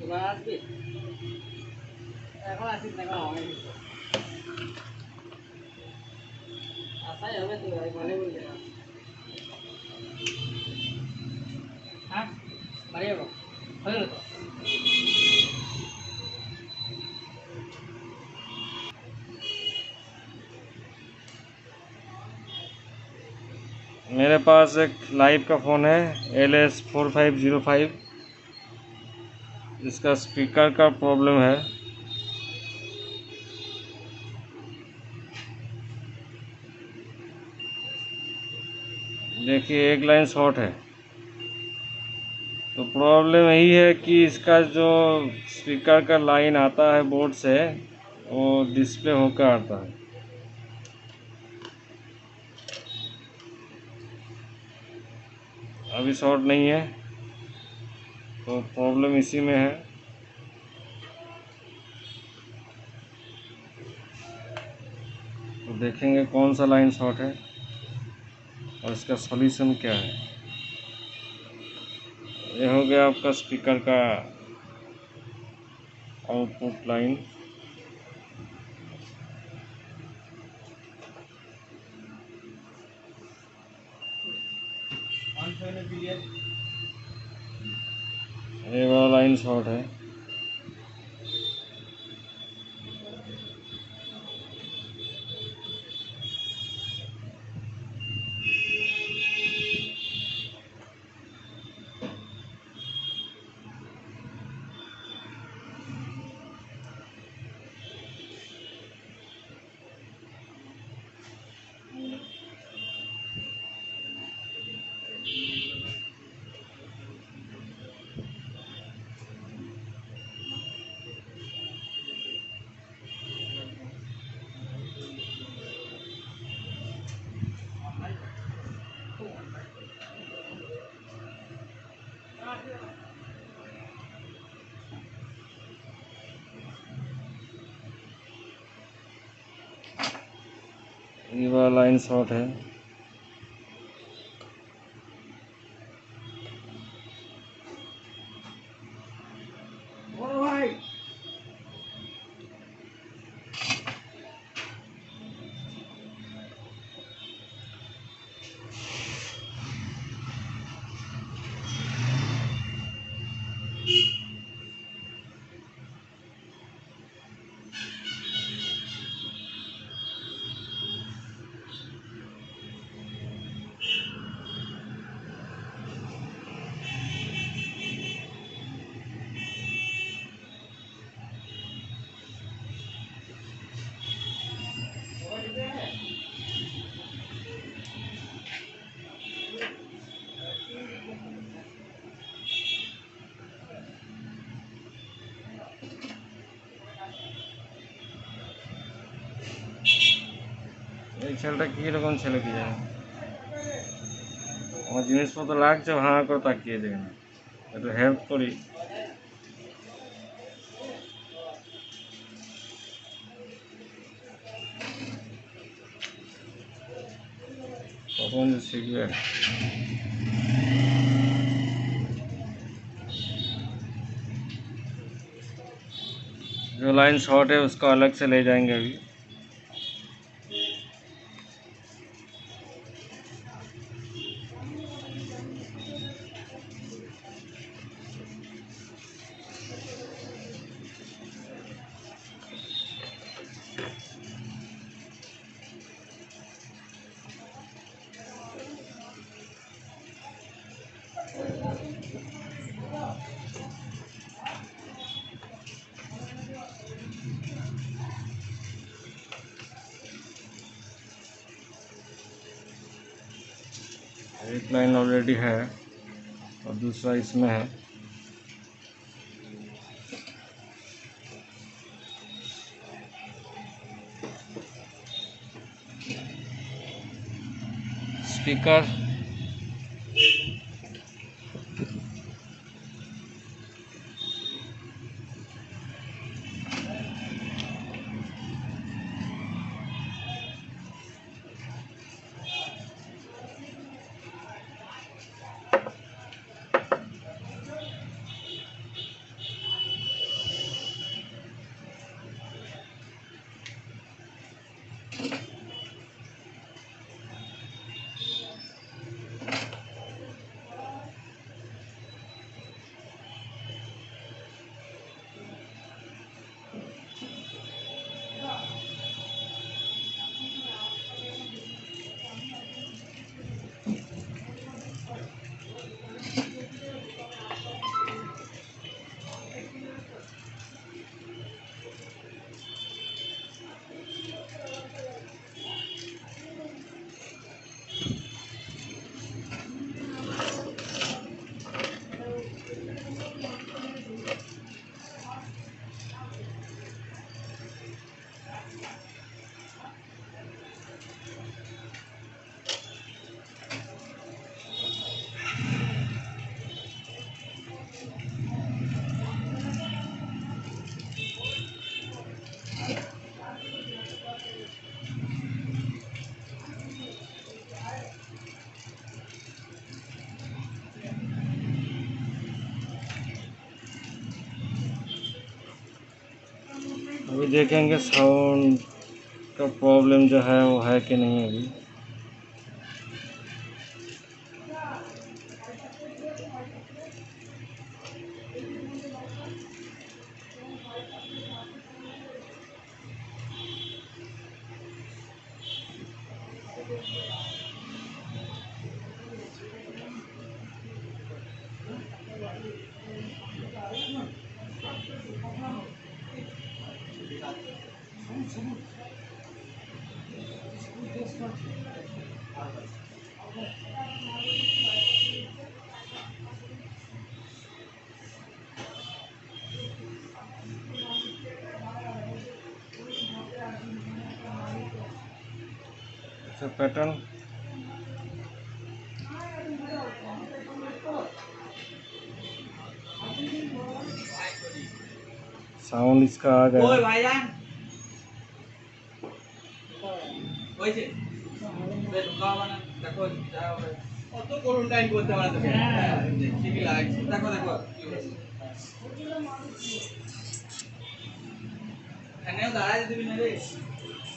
এবার আসবি এখন আসিস না এখন অনেক আসাই হবে তো ভাই ভালো বললি হ্যাঁ বাড়ি যাবো হয়ে গেল তো मेरे पास एक लाइव का फ़ोन है LS4505। इसका स्पीकर का प्रॉब्लम है। देखिए एक लाइन शॉर्ट है। तो प्रॉब्लम यही है कि इसका जो स्पीकर का लाइन आता है बोर्ड से वो डिस्प्ले होकर आता है। अभी शॉर्ट नहीं है तो प्रॉब्लम इसी में है। तो देखेंगे कौन सा लाइन शॉर्ट है और इसका सॉल्यूशन क्या है। ये हो गया आपका स्पीकर का आउटपुट लाइन। ये वाला लाइन शॉर्ट है। ये वाला लाइन शॉर्ट है। এই ছেলেটা কীরকম ছেলে কি জানে, আমার জিনিসপত্র লাগছে ভাঙা করে তাকিয়ে দেখে না, একটু হেল্প করি। कौन सीख गए। जो लाइन शॉर्ट है उसको अलग से ले जाएंगे अभी। एक लाइन ऑलरेडी है और दूसरा इसमें है। स्पीकर अभी देखेंगे साउंड का प्रॉब्लम जो है वो है कि नहीं अभी। अच्छा पैटर्न साउंड इसका आ गया। ওই ভাইজান হয়েছে ঢোকা হবে না দেখো যা হবে কত করুন টাইম করতে পারে তো ঠিকই লাগছে দেখো দেখো কি হয়েছে এখানেও দাঁড়ায় দিবি না রে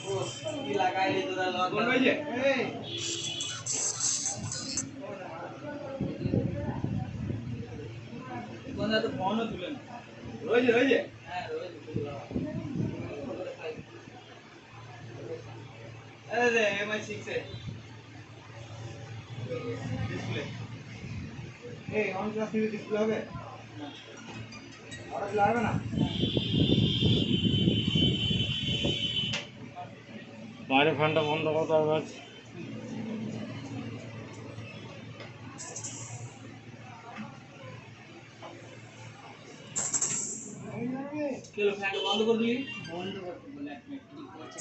ও কি লাগাইলি তোরা লক কোন হয়েছে এই কোন তো ফোনও তুলে না রয়েছে রয়েছে হ্যাঁ রয়েছে अरे MI6 है display A on class TV display হবে আর লাগবে না বাইরে ফ্যানটা বন্ধ করতে হবে। চলো ফ্যানটা বন্ধ করে দিই বন্ধ করতে বলে এক মিনিট কি করছে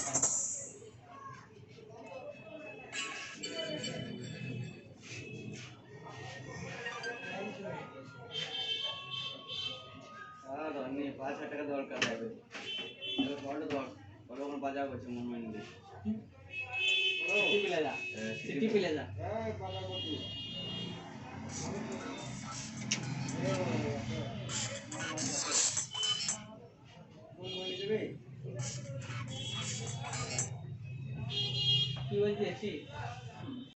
আর অন্য 5,000 টাকা দরকার হবে বড় বড় কোন বাজার করছে মন মন দিয়ে সিটি পিলে যা সিটি পিলে যা এই বাজার করছি কি বলছিস